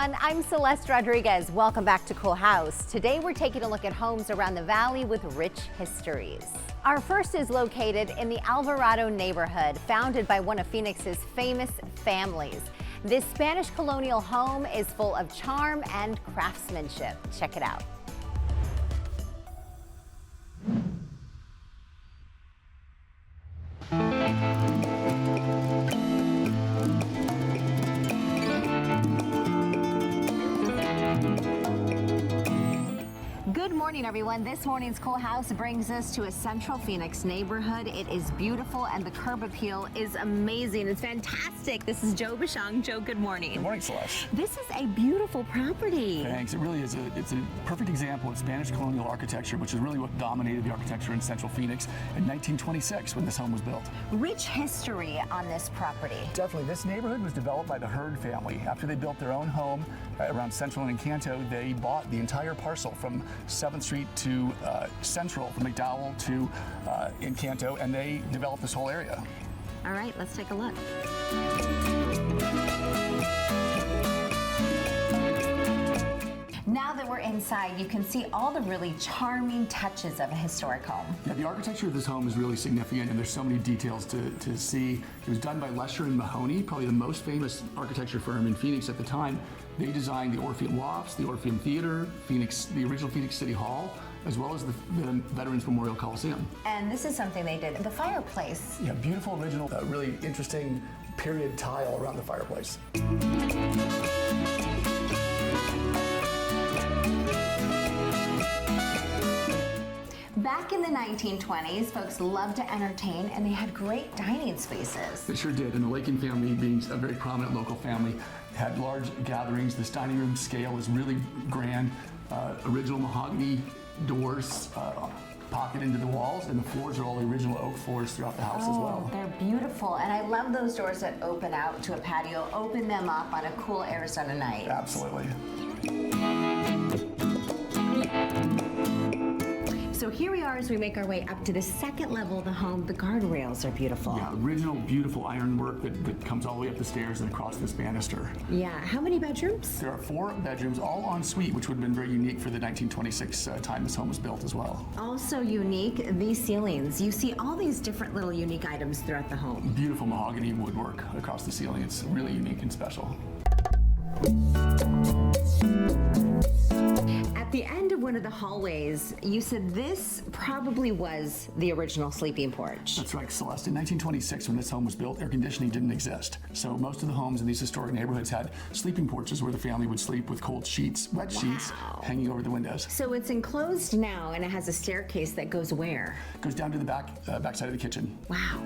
everyone. I'm Celeste Rodriguez. Welcome back to Cool House. Today we're taking a look at homes around the valley with rich histories. Our first is located in the Alvarado neighborhood, founded by one of Phoenix's famous families. This Spanish colonial home is full of charm and craftsmanship. Check it out. Good morning, everyone. This morning's Cool House brings us to a central Phoenix neighborhood. It is beautiful and the curb appeal is amazing. It's fantastic. This is Joe Bishong. Joe, good morning. Good morning, Celeste. This is a beautiful property. Thanks. It really is. It's a perfect example of Spanish colonial architecture, which is really what dominated the architecture in central Phoenix in 1926 when this home was built. Rich history on this property. Definitely. This neighborhood was developed by the Hurd family. After they built their own home around Central and Encanto, they bought the entire parcel from 7th Street to Central, from McDowell to Encanto, and they developed this whole area. All right, let's take a look. Now that we're inside, you can see all the really charming touches of a historic home. Yeah, the architecture of this home is really significant, and there's so many details to see. It was done by Lesher and Mahoney, probably the most famous architecture firm in Phoenix at the time. They designed the Orpheum Lofts, the Orpheum Theater, the original Phoenix City Hall, as well as the Veterans Memorial Coliseum. And this is something they did, the fireplace. Yeah, beautiful, original, really interesting period tile around the fireplace. Back in the 1920s, folks loved to entertain, and they had great dining spaces. They sure did, and the Lakin family, being a very prominent local family, had large gatherings. This dining room scale is really grand. Original mahogany doors pocket into the walls, and the floors are all the original oak floors throughout the house as well. They're beautiful, and I love those doors that open out to a patio. Open them up on a cool Arizona night. Absolutely. So here we are as we make our way up to the second level of the home. The guardrails are beautiful. Yeah, original beautiful ironwork that comes all the way up the stairs and across this banister. Yeah, how many bedrooms? There are 4 bedrooms, all en suite, which would have been very unique for the 1926 time this home was built as well. Also unique, these ceilings. You see all these different little unique items throughout the home. Beautiful mahogany woodwork across the ceiling. It's really unique and special. At the end of one of the hallways, you said this probably was the original sleeping porch. That's right, Celeste. In 1926, when this home was built, air conditioning didn't exist. So most of the homes in these historic neighborhoods had sleeping porches where the family would sleep with cold sheets, wet sheets, hanging over the windows. So it's enclosed now, and it has a staircase that goes where? It goes down to the back side of the kitchen. Wow.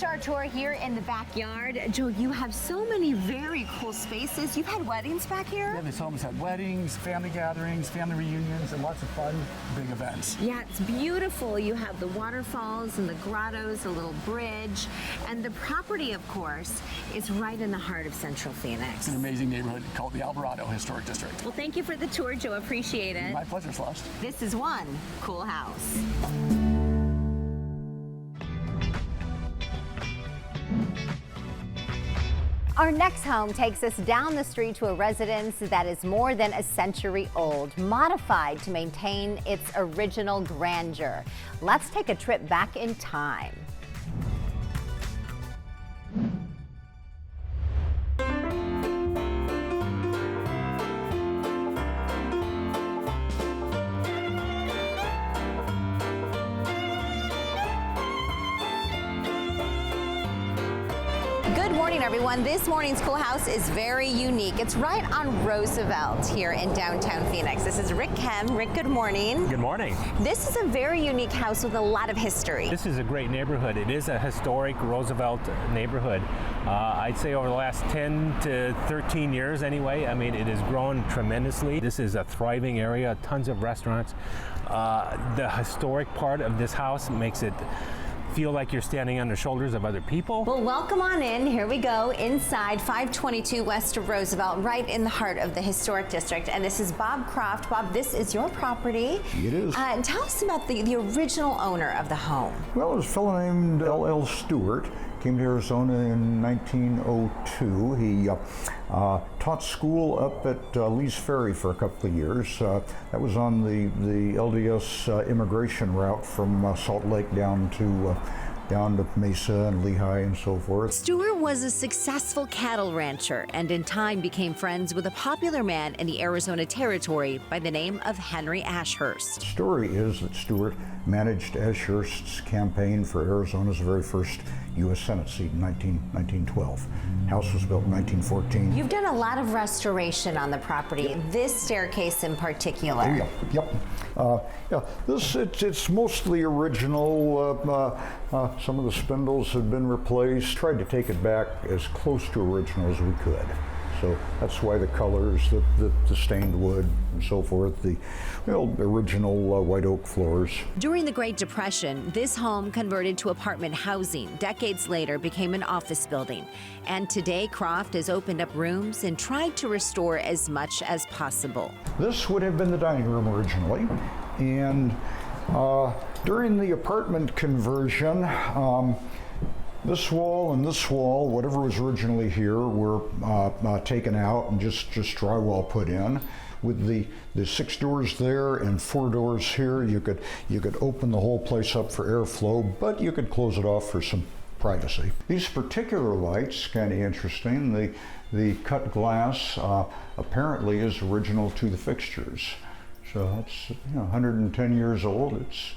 Our tour here in the backyard. Joe, you have so many very cool spaces. You've had weddings back here? Yeah, this home has had weddings, family gatherings, family reunions, and lots of fun, big events. Yeah, it's beautiful. You have the waterfalls and the grottoes, a little bridge, and the property, of course, is right in the heart of Central Phoenix. It's an amazing neighborhood called the Alvarado Historic District. Well, thank you for the tour, Joe. Appreciate it. My pleasure, Celeste. This is one cool house. Our next home takes us down the street to a residence that is more than a century old, modified to maintain its original grandeur. Let's take a trip back in time. Good morning, everyone. This morning's Cool House is very unique. It's right on Roosevelt here in downtown Phoenix. This is Rick Kem. Rick, good morning. Good morning. This is a very unique house with a lot of history. This is a great neighborhood. It is a historic Roosevelt neighborhood. I'd say over the last 10 to 13 years anyway, I mean, it has grown tremendously. This is a thriving area, tons of restaurants. The historic part of this house makes it feel like you're standing on the shoulders of other people. Well, welcome on in. Here we go inside 522 west of Roosevelt, right in the heart of the historic district. And this is Bob Croft. Bob, this is your property. It is. Tell us about the original owner of the home. Well, it was a fellow named L.L. Stewart. came to Arizona in 1902. He taught school up at Lee's Ferry for a couple of years. That was on the LDS immigration route from Salt Lake down to Mesa and Lehigh and so forth. Stewart was a successful cattle rancher and in time became friends with a popular man in the Arizona Territory by the name of Henry Ashurst. The story is that Stewart managed Ashurst's campaign for Arizona's very first U.S. Senate seat in 1912. House was built in 1914. You've done a lot of restoration on the property, this staircase in particular. Yep. It's mostly original. Some of the spindles have been replaced. Tried to take it back as close to original as we could. So that's why the colors, the stained wood and so forth, the original white oak floors. During the Great Depression, this home converted to apartment housing. Decades later became an office building. And today Croft has opened up rooms and tried to restore as much as possible. This would have been the dining room originally. And during the apartment conversion, this wall and this wall, whatever was originally here, were taken out and just drywall put in. With the 6 doors there and 4 doors here, you could open the whole place up for airflow, but you could close it off for some privacy. These particular lights, kind of interesting. The cut glass apparently is original to the fixtures. So it's 110 years old. It's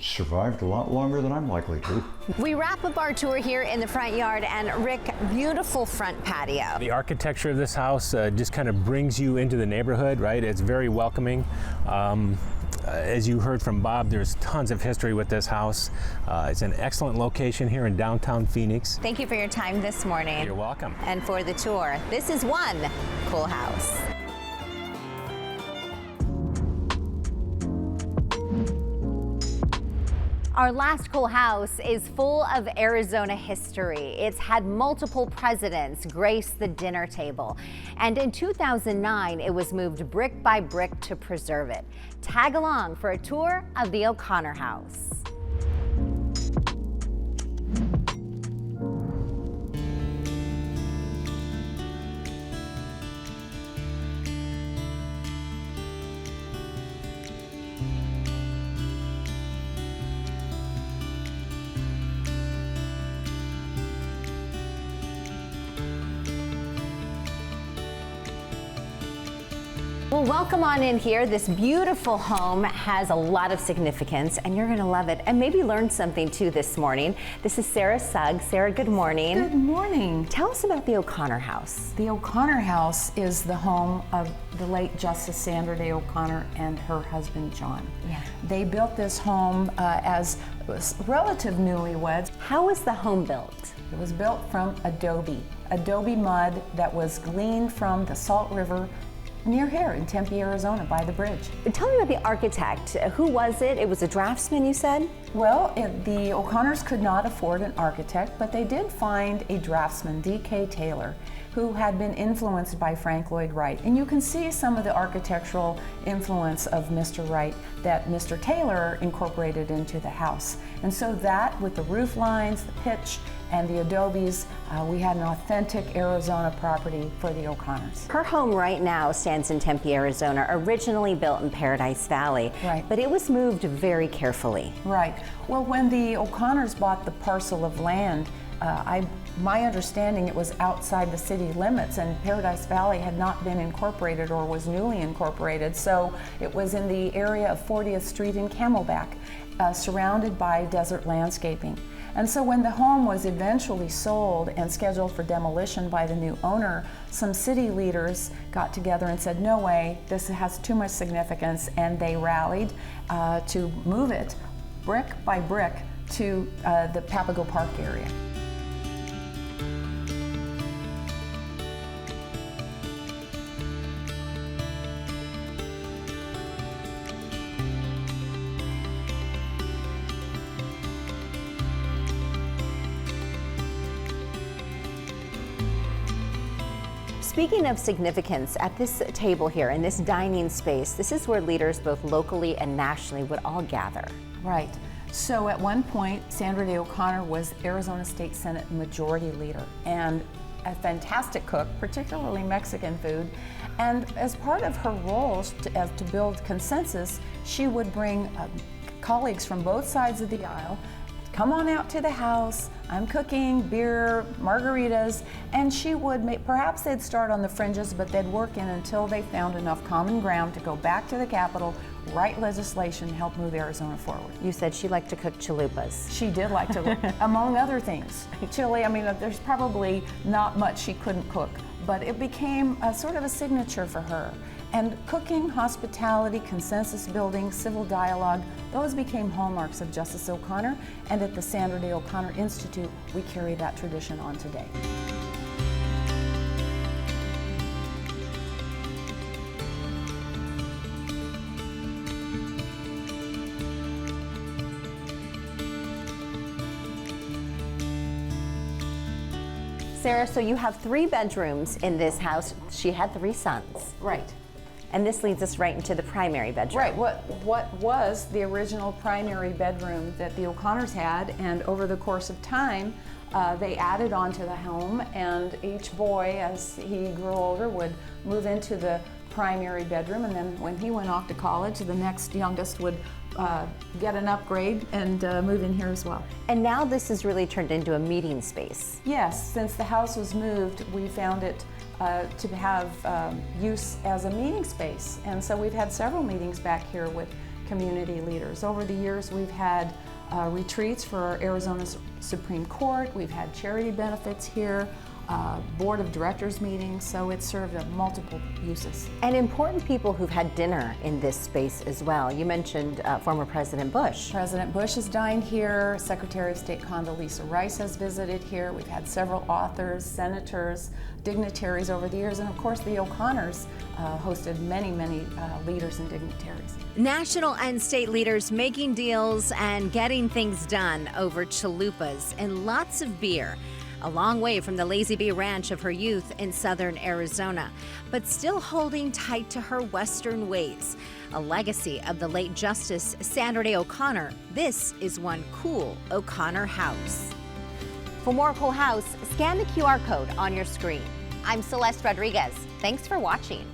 survived a lot longer than I'm likely to. We wrap up our tour here in the front yard, and Rick, beautiful front patio. The architecture of this house just kind of brings you into the neighborhood, right? It's very welcoming. As you heard from Bob, there's tons of history with this house. It's an excellent location here in downtown Phoenix. Thank you for your time this morning. You're welcome. And for the tour. This is one cool house. Our last cool house is full of Arizona history. It's had multiple presidents grace the dinner table. And in 2009, it was moved brick by brick to preserve it. Tag along for a tour of the O'Connor House. Well, welcome on in here. This beautiful home has a lot of significance, and you're going to love it and maybe learn something too this morning. This is Sarah Sugg. Sarah, good morning. Good morning. Tell us about the O'Connor House. The O'Connor House is the home of the late Justice Sandra Day O'Connor and her husband John. Yeah. They built this home as relative newlyweds. How was the home built? It was built from adobe mud that was gleaned from the Salt River near here in Tempe, Arizona, by the bridge. Tell me about the architect. Who was it? It was a draftsman, you said? Well, the O'Connors could not afford an architect, but they did find a draftsman, D.K. Taylor, who had been influenced by Frank Lloyd Wright. And you can see some of the architectural influence of Mr. Wright that Mr. Taylor incorporated into the house. And so that, with the roof lines, the pitch, and the adobes, we had an authentic Arizona property for the O'Connors. Her home right now stands in Tempe, Arizona, originally built in Paradise Valley. Right. But it was moved very carefully. Right. Well, when the O'Connors bought the parcel of land, my understanding it was outside the city limits, and Paradise Valley had not been incorporated or was newly incorporated, so it was in the area of 40th Street in Camelback, surrounded by desert landscaping. And so when the home was eventually sold and scheduled for demolition by the new owner, some city leaders got together and said, no way, this has too much significance, and they rallied to move it brick by brick to the Papago Park area. Speaking of significance, at this table here, in this dining space, this is where leaders both locally and nationally would all gather. Right. So at one point, Sandra Day O'Connor was Arizona State Senate Majority Leader and a fantastic cook, particularly Mexican food. And as part of her roles to build consensus, she would bring colleagues from both sides of the aisle. Come on out to the house, I'm cooking, beer, margaritas, and she would make, perhaps they'd start on the fringes, but they'd work in until they found enough common ground to go back to the Capitol, write legislation, help move Arizona forward. You said she liked to cook chalupas. She did like to, among other things. Chili, I mean, there's probably not much she couldn't cook, but it became a sort of a signature for her. And cooking, hospitality, consensus building, civil dialogue, those became hallmarks of Justice O'Connor, and at the Sandra Day O'Connor Institute, we carry that tradition on today. Sarah, so you have 3 bedrooms in this house. She had 3 sons. Right. And this leads us right into the primary bedroom. Right, what was the original primary bedroom that the O'Connors had, and over the course of time, they added on to the home, and each boy, as he grew older, would move into the primary bedroom, and then when he went off to college, the next youngest would get an upgrade and move in here as well. And now this has really turned into a meeting space. Yes, since the house was moved, we found it to have use as a meeting space. And so we've had several meetings back here with community leaders. Over the years, we've had retreats for Arizona's Supreme Court. We've had charity benefits here, board of directors meetings, so it's served multiple uses. And important people who've had dinner in this space as well. You mentioned former President Bush. President Bush has dined here. Secretary of State Condoleezza Rice has visited here. We've had several authors, senators, dignitaries over the years, and of course the O'Connors hosted many leaders and dignitaries. National and state leaders making deals and getting things done over chalupas and lots of beer. A long way from the Lazy Bee Ranch of her youth in southern Arizona, but still holding tight to her Western ways. A legacy of the late Justice Sandra Day O'Connor, this is one cool O'Connor house. For more Cool House, scan the QR code on your screen. I'm Celeste Rodriguez. Thanks for watching.